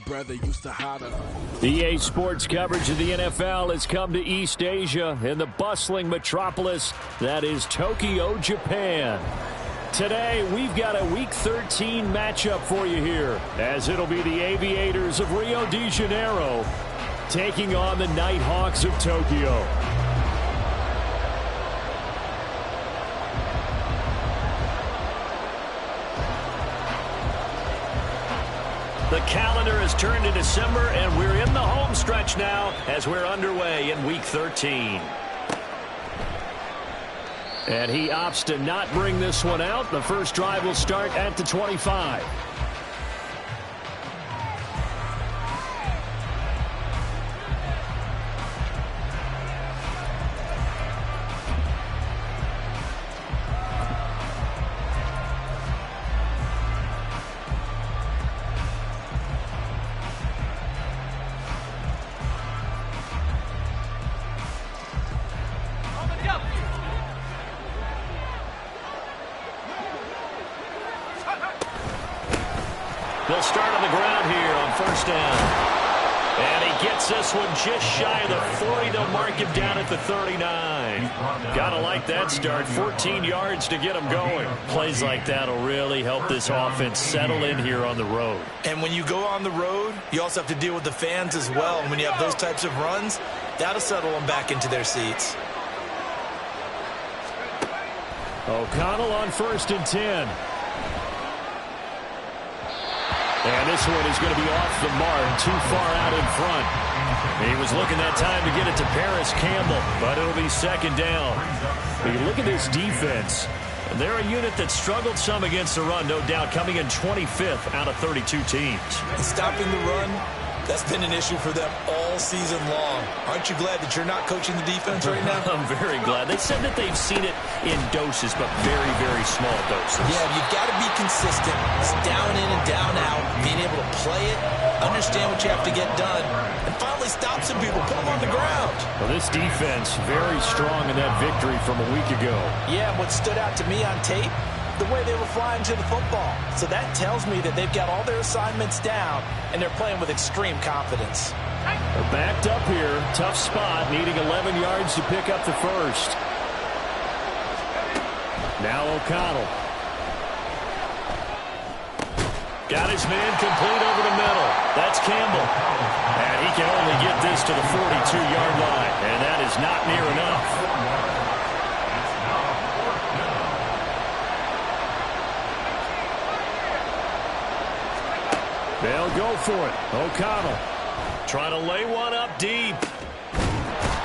brother used to holler. EA Sports coverage of the NFL has come to East Asia in the bustling metropolis that is Tokyo, Japan. Today, we've got a Week 13 matchup for you here, as it'll be the Aviators of Rio de Janeiro taking on the Nighthawks of Tokyo. The calendar has turned to December, and we're in the home stretch now as we're underway in Week 13. And he opts to not bring this one out. The first drive will start at the 25. They'll start on the ground here on first down. And he gets this one just shy of the 40. They'll mark him down at the 39. Gotta like that start. 14 yards to get him going. Plays like that will really help this offense settle in here on the road. And when you go on the road, you also have to deal with the fans as well. And when you have those types of runs, that'll settle them back into their seats. O'Connell on first and 10. And this one is going to be off the mark, too far out in front. He was looking that time to get it to Paris Campbell, but it'll be second down. But you look at this defense. They're a unit that struggled some against the run, no doubt, coming in 25th out of 32 teams. And stopping the run, that's been an issue for them all season long. Aren't you glad that you're not coaching the defense right now? I'm very glad. They said that they've seen it in doses, but very, very small doses. Yeah, you've got to be consistent. It's down in and down out, being able to play it, understand what you have to get done, and finally stop some people, put them on the ground. Well, this defense very strong in that victory from a week ago. Yeah, what stood out to me on tape, the way they were flying to the football. So that tells me that they've got all their assignments down, and they're playing with extreme confidence. They're backed up here. Tough spot, needing 11 yards to pick up the first. Now O'Connell. Got his man complete over the middle. That's Campbell. And he can only get this to the 42-yard line, and that is not near enough. They'll go for it. O'Connell trying to lay one up deep.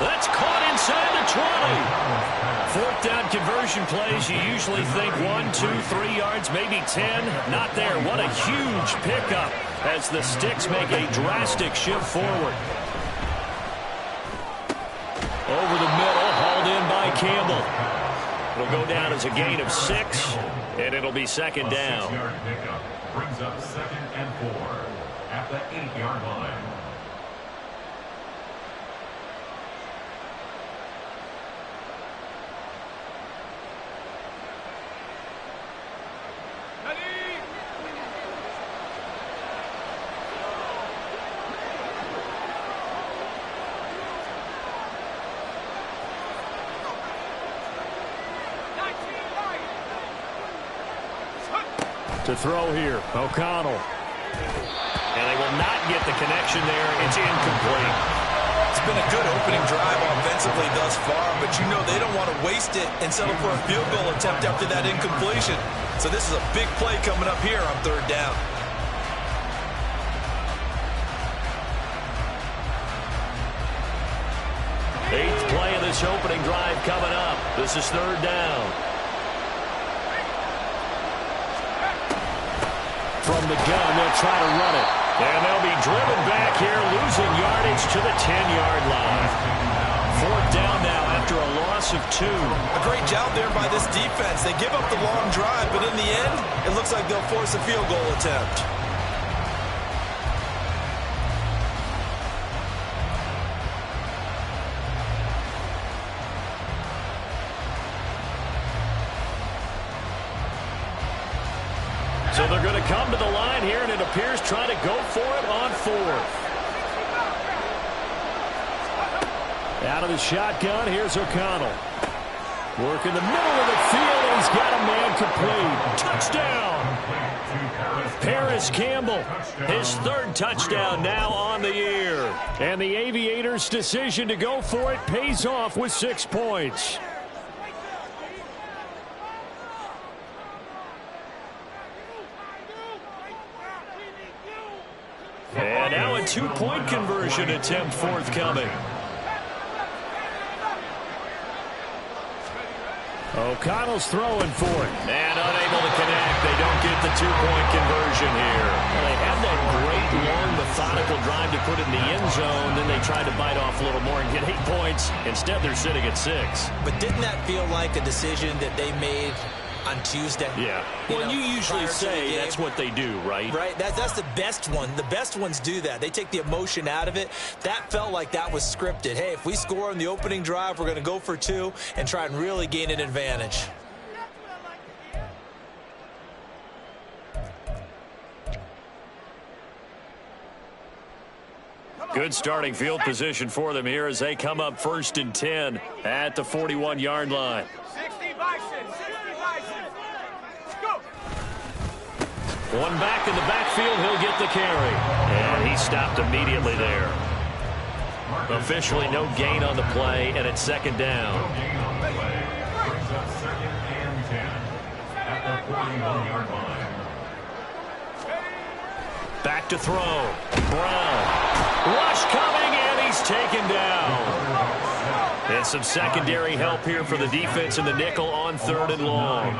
That's caught inside the 20. Fourth down conversion plays, you usually think 1, 2, 3 yards, maybe 10. Not there. What a huge pickup as the Sticks make a drastic shift forward. Over the middle, hauled in by Campbell. It'll go down as a gain of 6, and it'll be second down. Brings up 2nd and 4 at the 8-yard line. To throw here, O'Connell. And they will not get the connection there. It's incomplete. It's been a good opening drive offensively thus far, but you know they don't want to waste it and settle for a field goal attempt after that incompletion. So this is a big play coming up here on third down. Eighth play of this opening drive coming up. This is third down. From the gun, they'll try to run it. And they'll be driven back here, losing yardage to the 10-yard line. Fourth down now after a loss of 2. A great job there by this defense. They give up the long drive, but in the end, it looks like they'll force a field goal attempt. So they're going to come to the line here, and it appears trying to go for it on fourth. Out of the shotgun, here's O'Connell. Working the middle of the field, and he's got a man complete. Touchdown! Paris Campbell, his third touchdown now on the year. And the Aviators' decision to go for it pays off with 6 points. And now a two-point conversion attempt forthcoming. O'Connell's throwing for it. And unable to connect. They don't get the two-point conversion here. Well, they had that great, long, methodical drive to put it in the end zone. Then they tried to bite off a little more and get 8 points. Instead, they're sitting at 6. But didn't that feel like a decision that they made on Tuesday? Yeah. Well, you usually say that's what they do, right? Right. That's the best one. The best ones do that. They take the emotion out of it. That felt like that was scripted. Hey, if we score on the opening drive, we're going to go for 2 and try and really gain an advantage. Good starting field position for them here as they come up 1st and 10 at the 41-yard line. 60 Bison, 60 Bison. Go. One back in the backfield, he'll get the carry. And he stopped immediately there. Officially no gain on the play, and it's 2nd down. No gain on the play. Brings up 2nd and 10 at the 41-yard line. Back to throw. Brown. Rush coming, and he's taken down. And some secondary help here for the defense in the nickel on 3rd and long.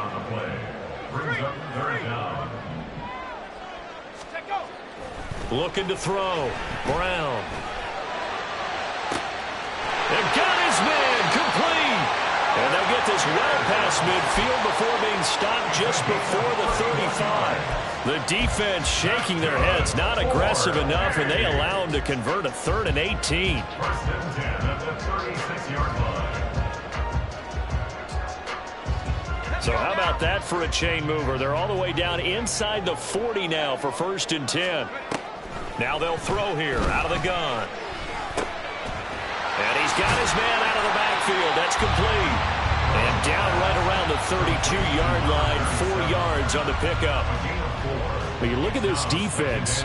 Looking to throw. Brown. They've got his man complete. And they'll get this well past midfield before being stopped just before the 35. The defense shaking their heads, not aggressive enough, and they allow them to convert a 3rd and 18. 1st and 10 at the 36-yard line. So how about that for a chain mover? They're all the way down inside the 40 now for 1st and 10. Now they'll throw here out of the gun. And he's got his man out of the backfield. That's complete. And down right around the 32-yard line, 4 yards on the pickup. When you look at this defense,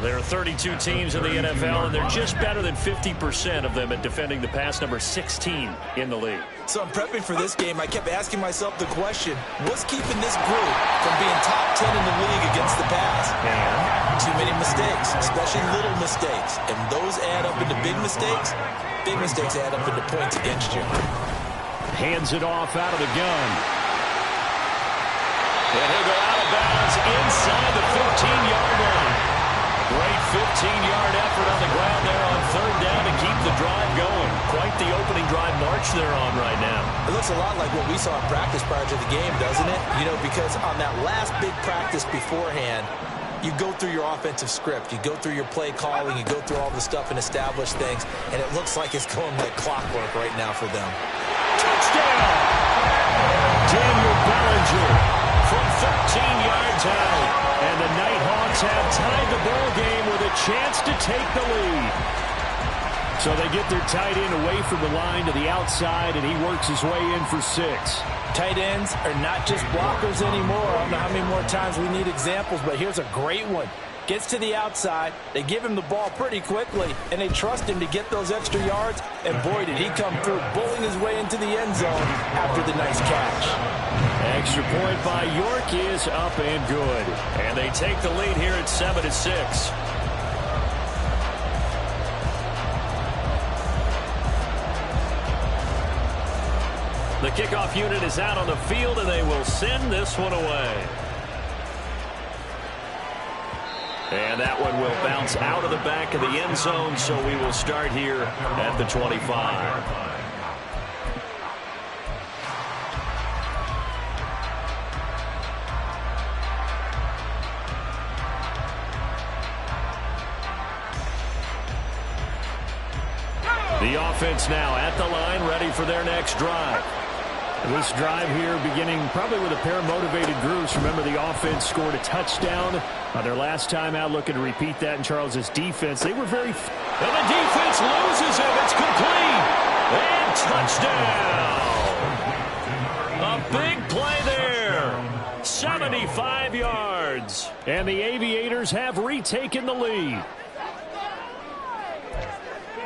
there are 32 teams in the NFL, and they're just better than 50% of them at defending the pass, number 16 in the league. So I'm prepping for this game. I kept asking myself the question, what's keeping this group from being top 10 in the league against the pass? And too many mistakes, especially little mistakes. And those add up into big mistakes. Big mistakes add up into points against you. hands it off out of the gun. And he'll go out of bounds inside the 15-yard line. Great 15-yard effort on the ground there on third down to keep the drive going. Quite the opening drive march they're on right now. It looks a lot like what we saw in practice prior to the game, doesn't it? You know, because on that last big practice beforehand, you go through your offensive script. You go through your play calling. You go through all the stuff and establish things. And it looks like it's going like clockwork right now for them. Touchdown! Daniel Bellinger from 13 yards out. And the Nighthawks have tied the ball game with a chance to take the lead. So they get their tight end away from the line to the outside, and he works his way in for 6. Tight ends are not just blockers anymore. I don't know how many more times we need examples, but here's a great one. Gets to the outside, they give him the ball pretty quickly, and they trust him to get those extra yards, and boy, did he come through, bowling his way into the end zone after the nice catch. Extra point by York is up and good. And they take the lead here at 7-6. The kickoff unit is out on the field, and they will send this one away. And that one will bounce out of the back of the end zone, so we will start here at the 25. The offense now at the line, ready for their next drive. This drive here beginning probably with a pair of motivated groups. Remember, the offense scored a touchdown their last time out. Looking to repeat that in Charles's defense. They were very... And the defense loses him. It's complete. And touchdown. A big play there. 75 yards. And the Aviators have retaken the lead.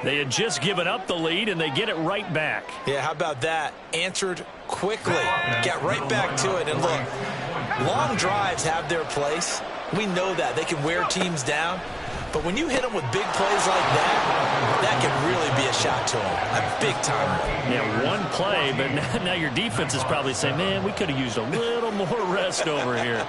They had just given up the lead, and they get it right back. Yeah, how about that? Answered quickly. Get right back to it. And look, long drives have their place. We know that. They can wear teams down. But when you hit them with big plays like that, that can really be a shot to them. A big-time one. Yeah, one play, but now your defense is probably saying, man, we could have used a little more rest over here.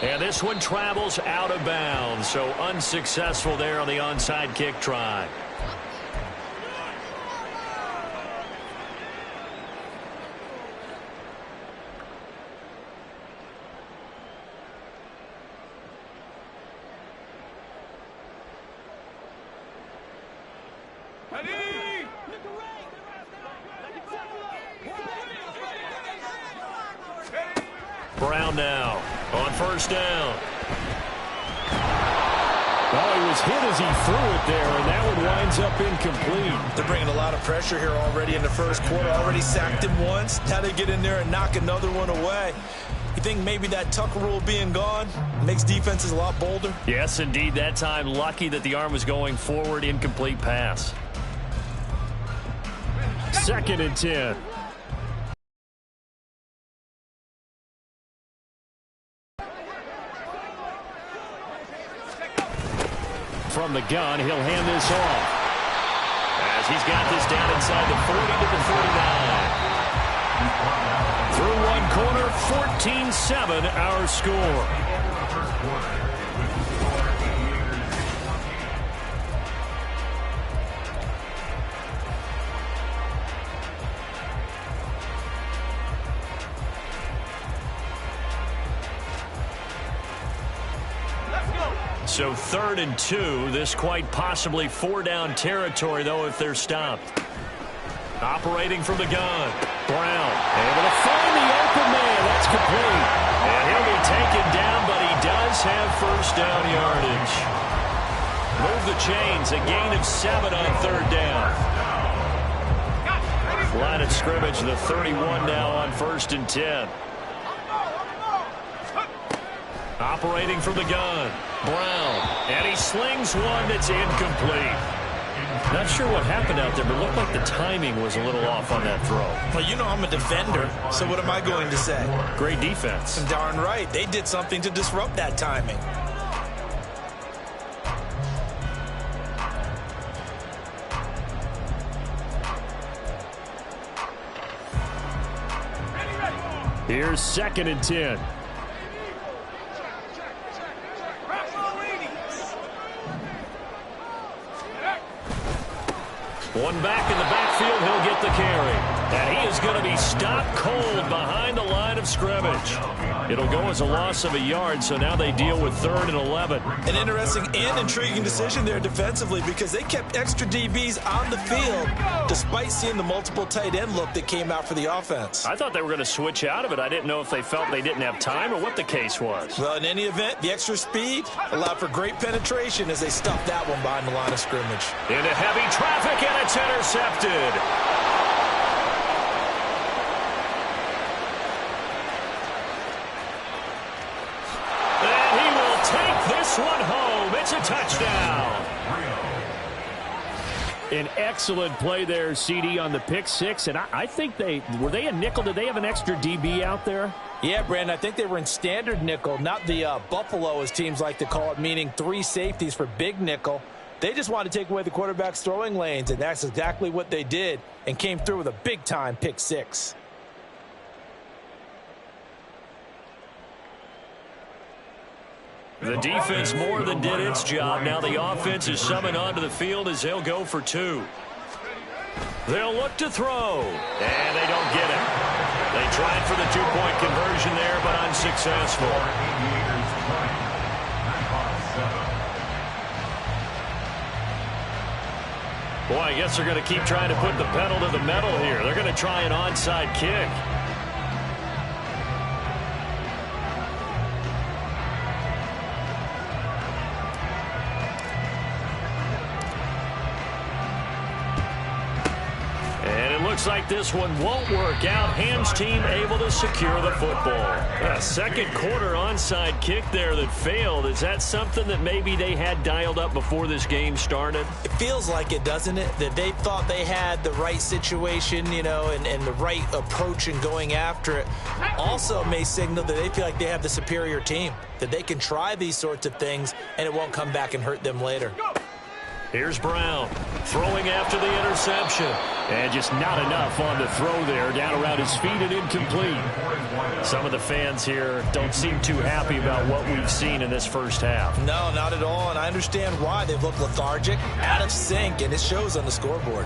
And this one travels out of bounds, so unsuccessful there on the onside kick try. Brown now on first down. Oh, he was hit as he threw it there, and that one winds up incomplete. They're bringing a lot of pressure here already in the first quarter. Already sacked him once. Now they get in there and knock another one away. You think maybe that tuck rule being gone makes defenses a lot bolder? Yes, indeed. That time, lucky that the arm was going forward. Incomplete pass. 2nd and 10. From the gun, he'll hand this off. As he's got this down inside the 40 to the 49. Through one corner, 14-7 our score. So 3rd and 2. This quite possibly 4-down territory, though, if they're stopped. Operating from the gun. Brown able to find the open man. That's complete. And he'll be taken down, but he does have first down yardage. Move the chains. A gain of 7 on 3rd down. Line of scrimmage, the 31 now on 1st and 10. Operating from the gun. Brown. And he slings one that's incomplete. Not sure what happened out there, but it looked like the timing was a little off on that throw. Well, you know I'm a defender, so what am I going to say? Great defense. And darn right. They did something to disrupt that timing. Here's 2nd and 10. One back in the backfield, he'll get the carry. And he is going to be stopped cold behind the line of scrimmage. It'll go as a loss of a yard, so now they deal with 3rd and 11. An interesting and intriguing decision there defensively because they kept extra DBs on the field despite seeing the multiple tight end look that came out for the offense. I thought they were going to switch out of it. I didn't know if they felt they didn't have time or what the case was. Well, in any event, the extra speed allowed for great penetration as they stuffed that one behind the line of scrimmage. Into heavy traffic, and it's intercepted. This one home. It's a touchdown. An excellent play there, CD, on the pick six. And I think were they a nickel? Did they have an extra DB out there? Yeah, Brandon, I think they were in standard nickel, not the Buffalo, as teams like to call it, meaning 3 safeties for big nickel. They just wanted to take away the quarterback's throwing lanes, and that's exactly what they did and came through with a big-time pick six. The defense more than did its job. Now the offense is summoned onto the field as they'll go for 2. They'll look to throw, and they don't get it. They tried for the 2-point conversion there, but unsuccessful. Boy, I guess they're going to keep trying to put the pedal to the metal here. They're going to try an onside kick. Looks like this one won't work out. Hams team able to secure the football. A second quarter onside kick there that failed. Is that something that maybe they had dialed up before this game started? It feels like it, doesn't it? That they thought they had the right situation, you know, and the right approach in going after it. Also may signal that they feel like they have the superior team, that they can try these sorts of things and it won't come back and hurt them later. Here's Brown throwing after the interception. And just not enough on the throw there. Down around his feet and incomplete. Some of the fans here don't seem too happy about what we've seen in this first half. No, not at all. And I understand why. They've looked lethargic, out of sync, and it shows on the scoreboard.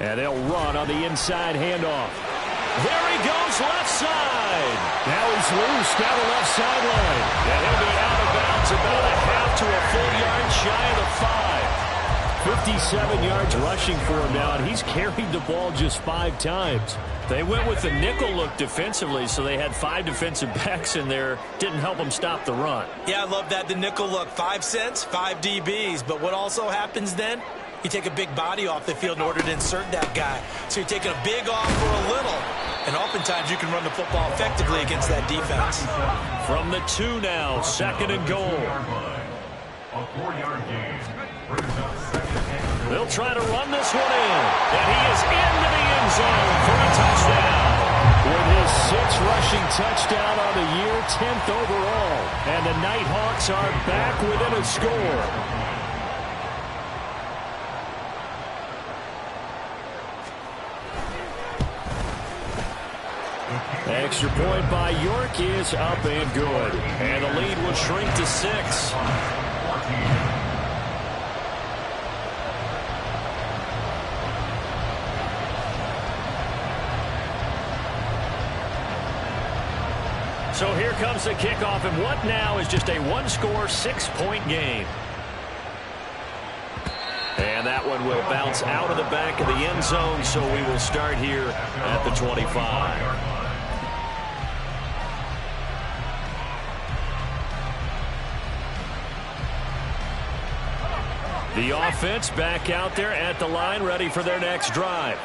And they'll run on the inside handoff. There he goes, left side. Now he's loose down the left sideline. And he'll be out of bounds about a half to a full yard shy of the 5. 57 yards rushing for him now, and he's carried the ball just 5 times. They went with the nickel look defensively, so they had 5 defensive backs in there. Didn't help them stop the run. Yeah, I love that, the nickel look. 5 cents, 5 DBs. But what also happens then? You take a big body off the field in order to insert that guy. So you're taking a big off for a little. And oftentimes you can run the football effectively against that defense. From the 2 now, second and goal. A 4-yard gain brings up second and goal. They'll try to run this one in. And he is into the end zone for a touchdown. With his 6th rushing touchdown on the year, 10th overall. And the Nighthawks are back within a score. Extra point by York is up and good. And the lead will shrink to 6. So here comes the kickoff, and what now is just a 1-score, 6-point game. And that one will bounce out of the back of the end zone, so we will start here at the 25. The offense back out there at the line, ready for their next drive.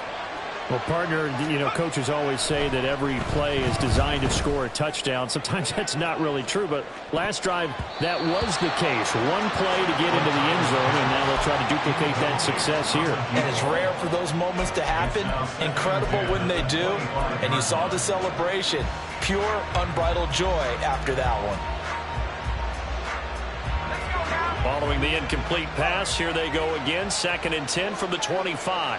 Well, partner, you know, coaches always say that every play is designed to score a touchdown. Sometimes that's not really true, but last drive, that was the case. One play to get into the end zone, and now they'll try to duplicate that success here. And it's rare for those moments to happen. Incredible when they do. And you saw the celebration. Pure, unbridled joy after that one. Following the incomplete pass, here they go again. 2nd and 10 from the 25.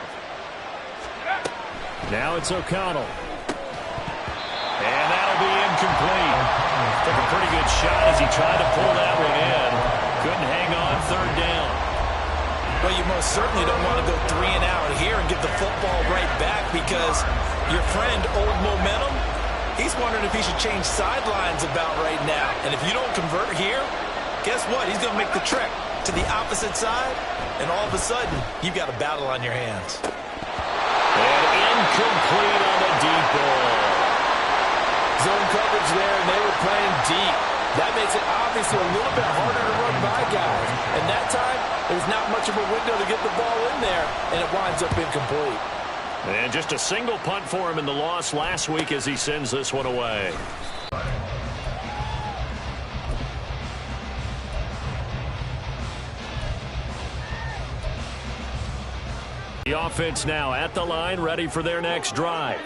Now it's O'Connell. And that'll be incomplete. Took a pretty good shot as he tried to pull that one in. Couldn't hang on, 3rd down. Well, you most certainly don't want to go 3 and out here and get the football right back, because your friend, Old Momentum, he's wondering if he should change sidelines about right now. And if you don't convert here, guess what? He's going to make the trek to the opposite side, and all of a sudden, you've got a battle on your hands. And incomplete on the deep ball. Zone coverage there, and they were playing deep. That makes it obviously a little bit harder to run by guys. And that time, there's not much of a window to get the ball in there, and it winds up incomplete. And just a single punt for him in the loss last week as he sends this one away. The offense now at the line, ready for their next drive.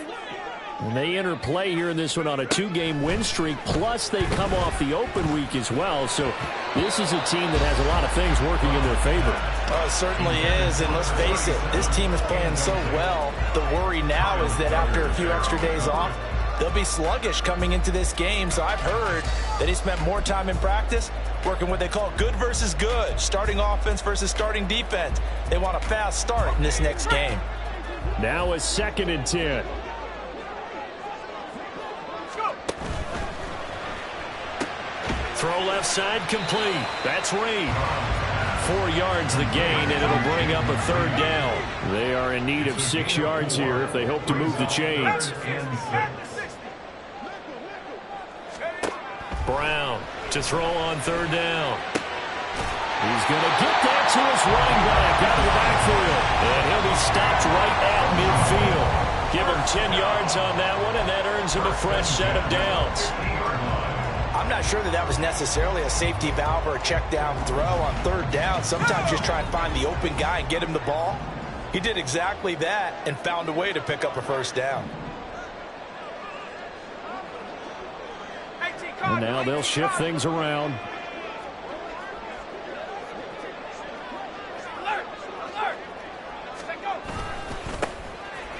And they enter play here in this one on a 2-game win streak, plus they come off the open week as well. So this is a team that has a lot of things working in their favor. Oh, it certainly is, and let's face it, this team is playing so well. The worry now is that after a few extra days off, they'll be sluggish coming into this game. So I've heard that he spent more time in practice working what they call good versus good, starting offense versus starting defense. They want a fast start in this next game. Now a 2nd and 10. Throw left side complete. That's Reed. 4 yards the gain, and it'll bring up a third down. They are in need of 6 yards here if they hope to move the chains. Brown to throw on third down. He's going to get that to his running back out of the backfield. And he'll be stopped right at midfield. Give him 10 yards on that one, and that earns him a fresh set of downs. I'm not sure that was necessarily a safety valve or a check down throw on third down. Sometimes just try and find the open guy and get him the ball. He did exactly that and found a way to pick up a first down. And now they'll shift things around.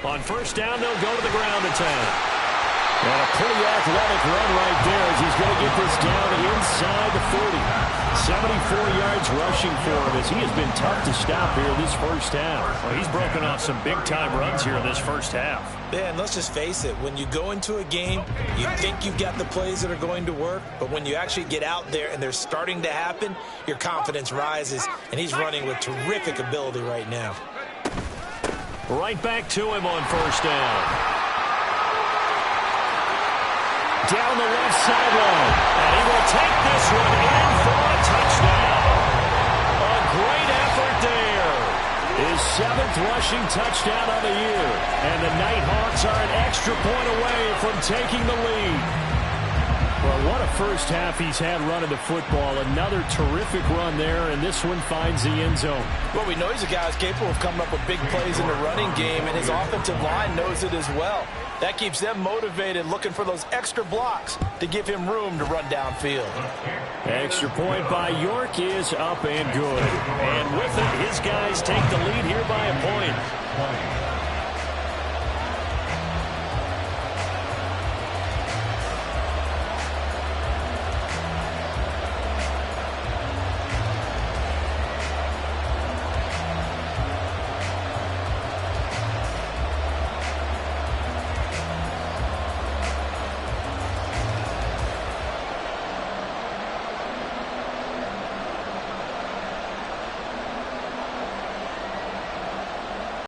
On first down, they'll go to the ground attack. And a pretty athletic run right there as he's going to get this down inside the 40. 74 yards rushing for him as he has been tough to stop here this first half. Well, he's broken off some big-time runs here in this first half. Yeah, and let's just face it. When you go into a game, you think you've got the plays that are going to work, but when you actually get out there and they're starting to happen, your confidence rises, and he's running with terrific ability right now. Right back to him on first down. Down the left sideline. And he will take this one in for a touchdown. A great effort there. His 7th rushing touchdown of the year. And the Nighthawks are an extra point away from taking the lead. Well, what a first half he's had running the football. Another terrific run there, and this one finds the end zone. Well, we know he's a guy who's capable of coming up with big plays in the running game, and his offensive line knows it as well. That keeps them motivated, looking for those extra blocks to give him room to run downfield. Extra point by York is up and good. And with it, his guys take the lead here by a point.